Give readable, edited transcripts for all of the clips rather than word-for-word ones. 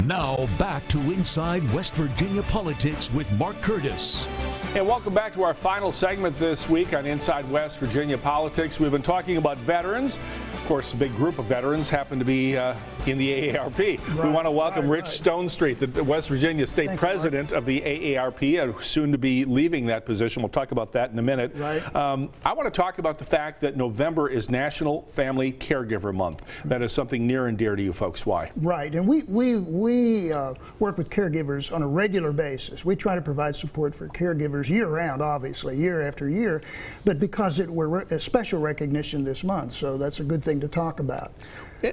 Now back to Inside West Virginia Politics with Mark Curtis. And welcome back to our final segment this week on Inside West Virginia Politics. We've been talking about veterans. Of course, a big group of veterans happen to be in the AARP. We want to welcome Rich Stonestreet, the West Virginia State President of the AARP, soon to be leaving that position. We'll talk about that in a minute. I want to talk about the fact that November is National Family Caregiver Month. That is something near and dear to you folks. Why? Right, and we work with caregivers on a regular basis. We try to provide support for caregivers year-round, obviously, year after year, but because we're a special recognition this month, so that's a good thing to talk about.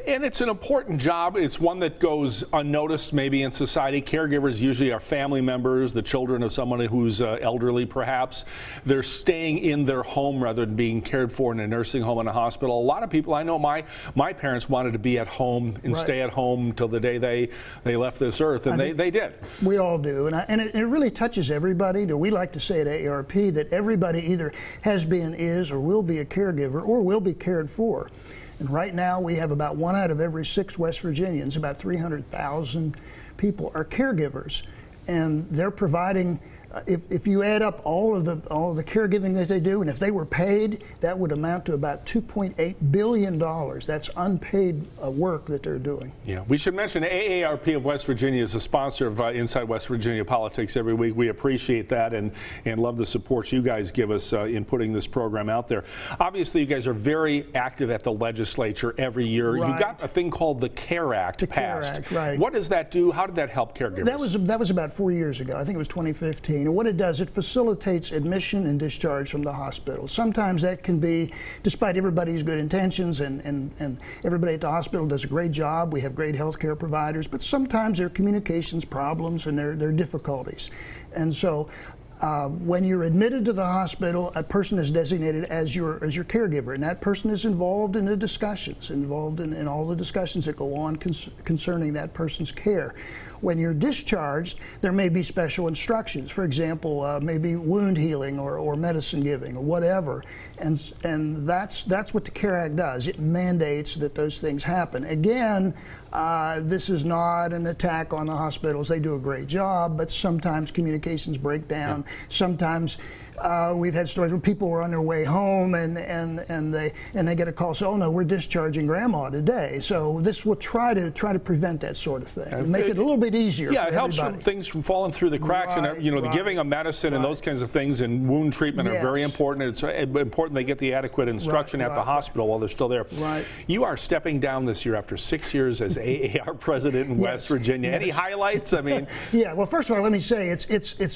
And it's an important job. It's one that goes unnoticed maybe in society. Caregivers usually are family members, the children of someone who's elderly perhaps. They're staying in their home rather than being cared for in a nursing home and a hospital. A lot of people, I know my parents wanted to be at home and stay at home until the day they left this earth, and they did. We all do, and it really touches everybody. We like to say at AARP that everybody either has been, is, or will be a caregiver or will be cared for. And right now we have about 1 out of every 6 West Virginians, about 300,000 people, are caregivers, and they're providing. If you add up all of the caregiving that they do, and if they were paid, that would amount to about $2.8 billion. That's unpaid work that they're doing. Yeah, we should mention AARP of West Virginia is a sponsor of Inside West Virginia Politics every week. We appreciate that and love the support you guys give us in putting this program out there. Obviously, you guys are very active at the legislature every year. You got a thing called the CARE Act passed. The CARE Act, right. What does that do? How did that help caregivers? That was about 4 years ago. I think it was 2015. And what it does, it facilitates admission and discharge from the hospital. Sometimes that can be, despite everybody's good intentions, and everybody at the hospital does a great job. We have great health care providers, but sometimes there are communications problems and there are difficulties. And so when you're admitted to the hospital, a person is designated as your caregiver, and that person is involved in the discussions, involved in all the discussions that go on concerning that person's care. When you're discharged, there may be special instructions. For example, maybe wound healing or medicine giving or whatever. And that's what the CARE Act does. It mandates that those things happen. Again, this is not an attack on the hospitals. They do a great job, but sometimes communications break down. Sometimes we've had stories where people were on their way home and they get a call, so, oh no, we're discharging grandma today. So this will try to prevent that sort of thing and make it a little bit easier. Yeah, it helps things from falling through the cracks, and the giving of medicine and those kinds of things, and wound treatment are very important. It's important they get the adequate instruction at the hospital while they're still there. You are stepping down this year after 6 years as AAR president in West Virginia. Any highlights? I mean, yeah. Well, first of all, let me say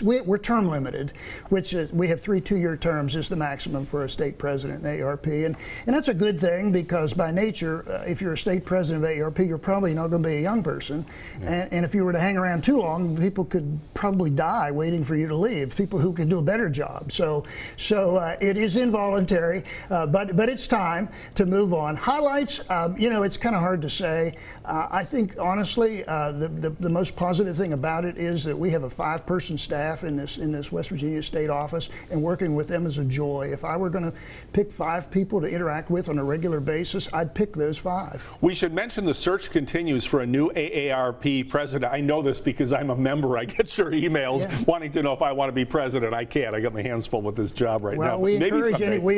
we're term limited, which is we have 3 2-year terms is the maximum for a state president in AARP, and that's a good thing, because by nature, if you're a state president of AARP, you're probably not going to be a young person, and if you were to hang around too long, people could probably die waiting for you to leave. People who could do a better job. So it is involuntary, but it's time to move on. Highlights, it's kind of hard to say. I think honestly, the most positive thing about it is that we have a 5-person staff in this West Virginia state office, and working with them is a joy. If I were going to pick 5 people to interact with on a regular basis, I'd pick those 5. We should mention the search continues for a new AARP president. I know this because I'm a member. I get your emails wanting to know if I want to be president. I can't. I got my hands full with this job right now. We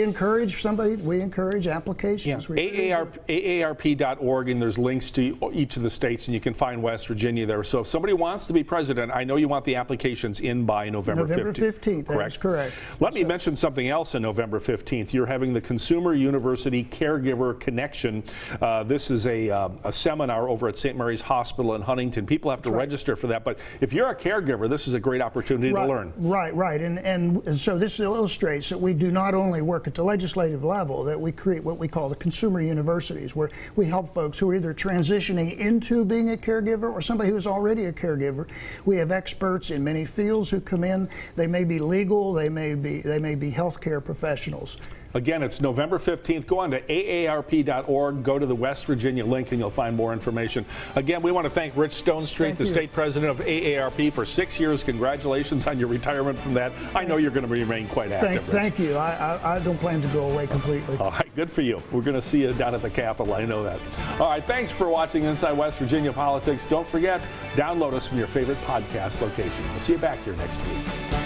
encourage applications. AARP.org, and there's links to each of the states, and you can find West Virginia there. So if somebody wants to be president, I know you want the applications in by November 15th. That's correct. Let me mention something else on November 15th. You're having the Consumer University Caregiver Connection. This is a seminar over at St. Mary's Hospital in Huntington. People have to register for that, but if you're a caregiver, this is a great opportunity to learn. Right. And so this illustrates that we do not only work at the legislative level, that we create what we call the consumer universities, where we help folks who are either transitioning into being a caregiver or somebody who's already a caregiver. We have experts in many fields who come in. They may be legal, they may be healthcare professionals. Again, it's November 15th. Go on to AARP.org, go to the West Virginia link, and you'll find more information. Again, we want to thank Rich Stonestreet, the state president of AARP, for 6 years. Congratulations on your retirement from that. I know you're going to remain quite active. Thank you. I don't plan to go away completely. All right, good for you. We're going to see you down at the Capitol. I know that. All right, thanks for watching Inside West Virginia Politics. Don't forget, download us from your favorite podcast location. We'll see you back here next week.